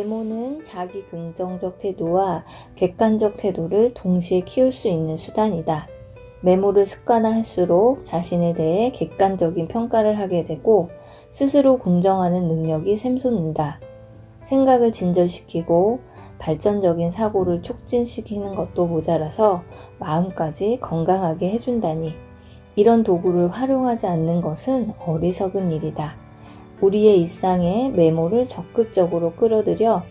메모는 자기 긍정적 태도와 객관적 태도를 동시에 키울 수 있는 수단이다. 메모를 습관화할수록 자신에 대해 객관적인 평가를 하게 되고 스스로 긍정하는 능력이 샘솟는다. 생각을 진전시키고 발전적인 사고를 촉진시키는 것도 모자라서 마음까지 건강하게 해준다니 이런 도구를 활용하지 않는 것은 어리석은 일이다. 우리의 일상에 메모를 적극적으로 끌어들여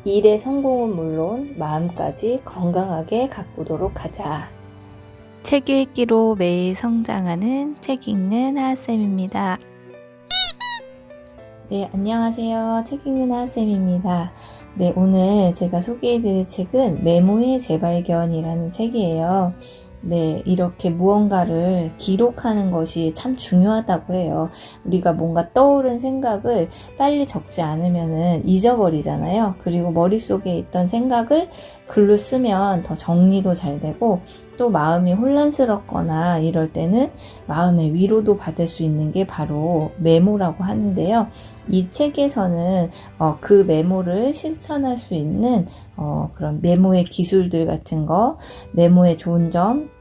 일의 성공은 물론 마음까지 건강하게 가꾸도록 하자. 책 읽기로 매일 성장하는 책 읽는 하하쌤입니다. 네, 안녕하세요. 책 읽는 하하쌤입니다. 네, 오늘 제가 소개해드릴 책은 메모의 재발견이라는 책이에요. 네, 이렇게 무언가를 기록하는 것이 참 중요하다고 해요. 우리가 뭔가 떠오른 생각을 빨리 적지 않으면은 잊어버리잖아요. 그리고 머릿속에 있던 생각을 글로 쓰면 더 정리도 잘 되고 또 마음이 혼란스럽거나 이럴 때는 마음의 위로도 받을 수 있는 게 바로 메모라고 하는데요. 이 책에서는 그 메모를 실천할 수 있는 그런 메모의 기술들 같은 거, 메모의 좋은 점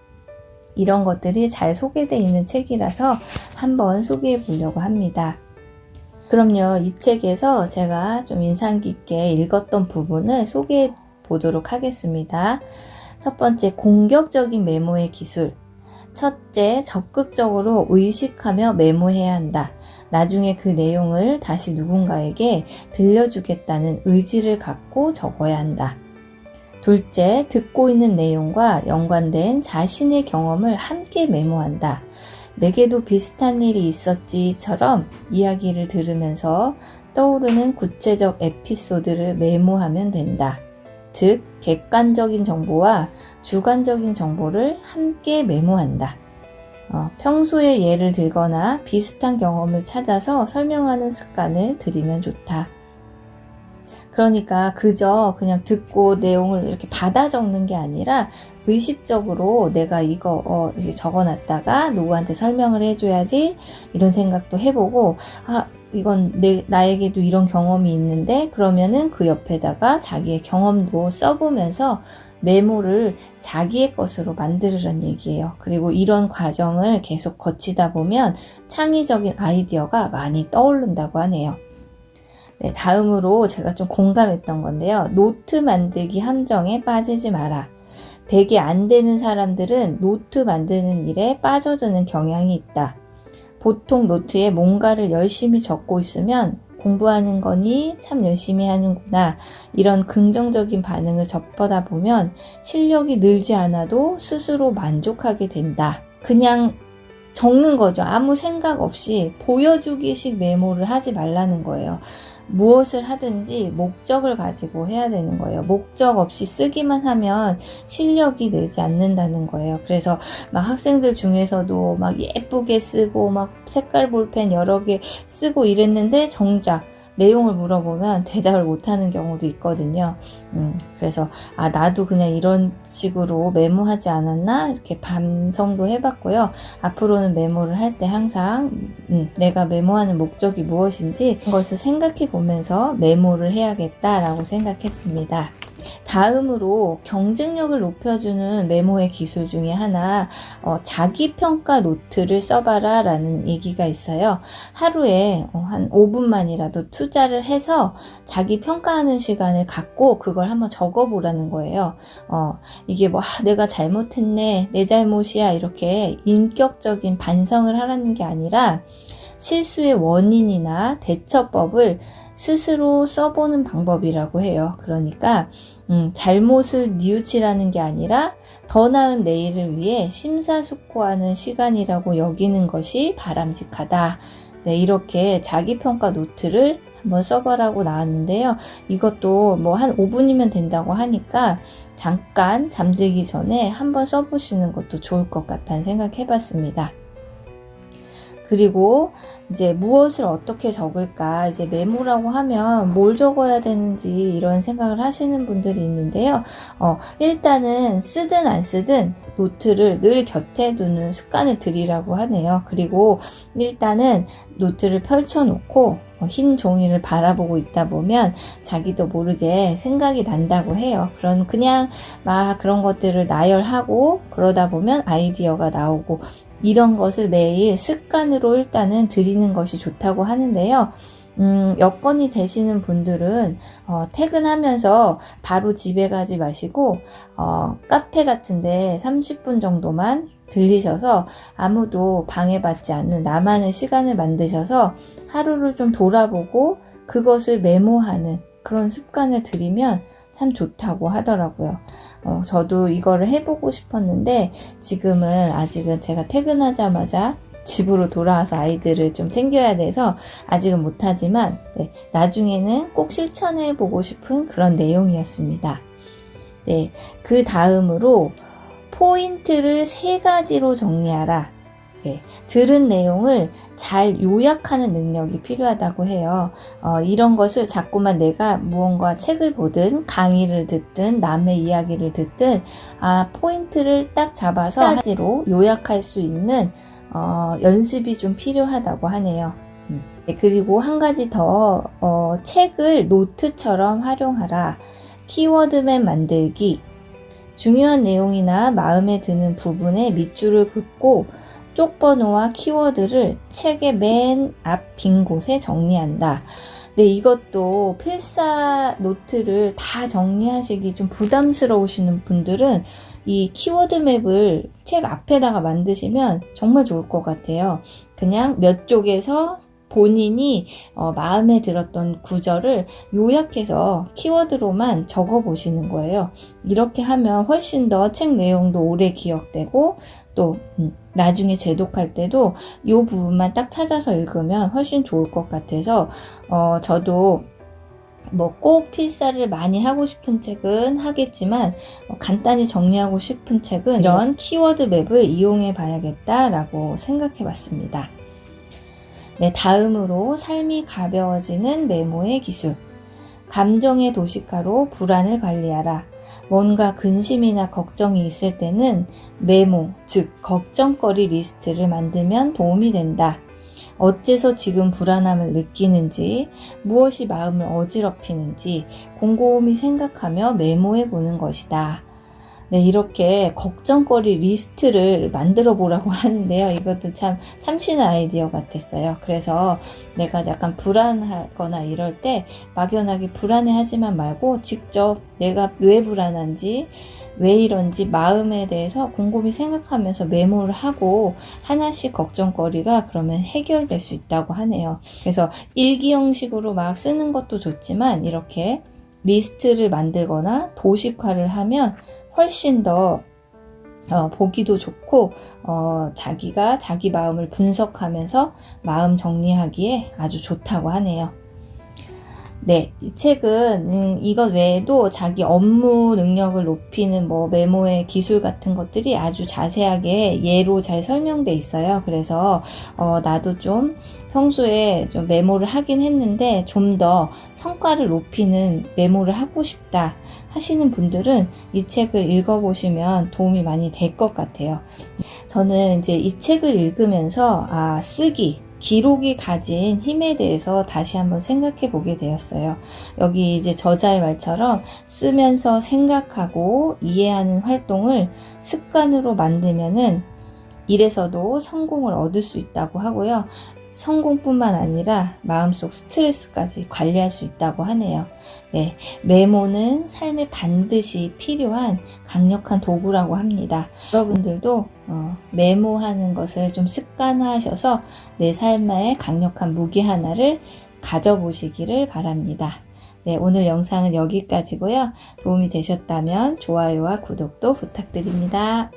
이런 것들이 잘 소개되어 있는 책이라서 한번 소개해 보려고 합니다. 그럼요, 이 책에서 제가 좀 인상 깊게 읽었던 부분을 소개해 보도록 하겠습니다. 첫 번째, 공격적인 메모의 기술. 첫째, 적극적으로 의식하며 메모해야 한다. 나중에 그 내용을 다시 누군가에게 들려주겠다는 의지를 갖고 적어야 한다. 둘째, 듣고 있는 내용과 연관된 자신의 경험을 함께 메모한다. 내게도 비슷한 일이 있었지처럼 이야기를 들으면서 떠오르는 구체적 에피소드를 메모하면 된다. 즉, 객관적인 정보와 주관적인 정보를 함께 메모한다. 평소에 예를 들거나 비슷한 경험을 찾아서 설명하는 습관을 들이면 좋다. 그러니까 그저 그냥 듣고 내용을 이렇게 받아 적는 게 아니라 의식적으로 내가 이거 이제 적어놨다가 누구한테 설명을 해줘야지 이런 생각도 해보고 이건 나에게도 이런 경험이 있는데 그러면은 그 옆에다가 자기의 경험도 써보면서 메모를 자기의 것으로 만들으란 얘기예요. 그리고 이런 과정을 계속 거치다 보면 창의적인 아이디어가 많이 떠오른다고 하네요. 네, 다음으로 제가 좀 공감했던 건데요. 노트 만들기 함정에 빠지지 마라. 되게 안 되는 사람들은 노트 만드는 일에 빠져드는 경향이 있다. 보통 노트에 뭔가를 열심히 적고 있으면 공부하는 거니 참 열심히 하는구나 이런 긍정적인 반응을 접하다 보면 실력이 늘지 않아도 스스로 만족하게 된다. 그냥 적는 거죠. 아무 생각 없이 보여주기식 메모를 하지 말라는 거예요. 무엇을 하든지 목적을 가지고 해야 되는 거예요. 목적 없이 쓰기만 하면 실력이 늘지 않는다는 거예요. 그래서 막 학생들 중에서도 막 예쁘게 쓰고 막 색깔 볼펜 여러 개 쓰고 이랬는데 정작 내용을 물어보면 대답을 못하는 경우도 있거든요. 그래서 나도 그냥 이런 식으로 메모하지 않았나 이렇게 반성도 해봤고요. 앞으로는 메모를 할 때 항상 내가 메모하는 목적이 무엇인지 그것을 생각해 보면서 메모를 해야겠다라고 생각했습니다. 다음으로 경쟁력을 높여주는 메모의 기술 중에 하나 자기평가 노트를 써봐라 라는 얘기가 있어요. 하루에 한 5분만이라도 투자를 해서 자기평가하는 시간을 갖고 그걸 한번 적어보라는 거예요. 이게 내가 잘못했네, 내 잘못이야 이렇게 인격적인 반성을 하라는 게 아니라 실수의 원인이나 대처법을 스스로 써보는 방법이라고 해요. 그러니까 잘못을 뉘우치라는 게 아니라 더 나은 내일을 위해 심사숙고하는 시간이라고 여기는 것이 바람직하다. 네, 이렇게 자기평가 노트를 한번 써보라고 나왔는데요. 이것도 한 5분이면 된다고 하니까 잠깐 잠들기 전에 한번 써보시는 것도 좋을 것 같다는 생각해봤습니다. 그리고 이제 무엇을 어떻게 적을까, 이제 메모라고 하면 뭘 적어야 되는지 이런 생각을 하시는 분들이 있는데요. 일단은 쓰든 안 쓰든 노트를 늘 곁에 두는 습관을 들이라고 하네요. 그리고 일단은 노트를 펼쳐놓고 흰 종이를 바라보고 있다 보면 자기도 모르게 생각이 난다고 해요. 그냥 막 그런 것들을 나열하고 그러다 보면 아이디어가 나오고, 이런 것을 매일 습관으로 일단은 들이는 것이 좋다고 하는데요. 여건이 되시는 분들은 퇴근하면서 바로 집에 가지 마시고 카페 같은데 30분 정도만 들리셔서 아무도 방해받지 않는 나만의 시간을 만드셔서 하루를 좀 돌아보고 그것을 메모하는 그런 습관을 들이면 참 좋다고 하더라고요. 저도 이거를 해보고 싶었는데 지금은 아직은 제가 퇴근하자마자 집으로 돌아와서 아이들을 좀 챙겨야 돼서 아직은 못하지만 나중에는 꼭 실천해보고 싶은 그런 내용이었습니다. 그 다음으로 포인트를 3가지로 정리하라. 들은 내용을 잘 요약하는 능력이 필요하다고 해요. 이런 것을 자꾸만 내가 무언가 책을 보든 강의를 듣든 남의 이야기를 듣든 포인트를 딱 잡아서 3가지로 요약할 수 있는 연습이 좀 필요하다고 하네요. 그리고 한 가지 더, 책을 노트처럼 활용하라. 키워드맵 만들기. 중요한 내용이나 마음에 드는 부분에 밑줄을 긋고 쪽번호와 키워드를 책의 맨 앞 빈 곳에 정리한다. 이것도 필사 노트를 다 정리하시기 좀 부담스러우시는 분들은 이 키워드 맵을 책 앞에다가 만드시면 정말 좋을 것 같아요. 그냥 몇 쪽에서 본인이 마음에 들었던 구절을 요약해서 키워드로만 적어 보시는 거예요. 이렇게 하면 훨씬 더 책 내용도 오래 기억되고 또 나중에 재독할 때도 이 부분만 딱 찾아서 읽으면 훨씬 좋을 것 같아서 저도 꼭 필사를 많이 하고 싶은 책은 하겠지만 간단히 정리하고 싶은 책은 이런 키워드 맵을 이용해 봐야겠다라고 생각해 봤습니다. 다음으로 삶이 가벼워지는 메모의 기술. 감정의 도식화로 불안을 관리하라. 뭔가 근심이나 걱정이 있을 때는 메모, 즉 걱정거리 리스트를 만들면 도움이 된다. 어째서 지금 불안함을 느끼는지, 무엇이 마음을 어지럽히는지 곰곰이 생각하며 메모해 보는 것이다. 이렇게 걱정거리 리스트를 만들어 보라고 하는데요. 이것도 참 참신한 아이디어 같았어요. 그래서 내가 약간 불안하거나 이럴 때 막연하게 불안해하지만 말고 직접 내가 왜 불안한지, 왜 이런지 마음에 대해서 곰곰이 생각하면서 메모를 하고 하나씩 걱정거리가 그러면 해결될 수 있다고 하네요. 그래서 일기 형식으로 막 쓰는 것도 좋지만 이렇게 리스트를 만들거나 도식화를 하면 훨씬 더 보기도 좋고 자기가 자기 마음을 분석하면서 마음 정리하기에 아주 좋다고 하네요. 이 책은 이것 외에도 자기 업무 능력을 높이는 메모의 기술 같은 것들이 아주 자세하게 예로 잘 설명돼 있어요. 그래서 나도 좀 평소에 좀 메모를 하긴 했는데 좀 더 성과를 높이는 메모를 하고 싶다 하시는 분들은 이 책을 읽어보시면 도움이 많이 될 것 같아요. 저는 이제 이 책을 읽으면서 기록이 가진 힘에 대해서 다시 한번 생각해 보게 되었어요. 여기 이제 저자의 말처럼 쓰면서 생각하고 이해하는 활동을 습관으로 만들면은 일에서도 성공을 얻을 수 있다고 하고요. 성공뿐만 아니라 마음속 스트레스까지 관리할 수 있다고 하네요. 메모는 삶에 반드시 필요한 강력한 도구라고 합니다. 여러분들도 메모하는 것을 좀 습관화하셔서 내 삶에 강력한 무기 하나를 가져보시기를 바랍니다. 오늘 영상은 여기까지고요. 도움이 되셨다면 좋아요와 구독도 부탁드립니다.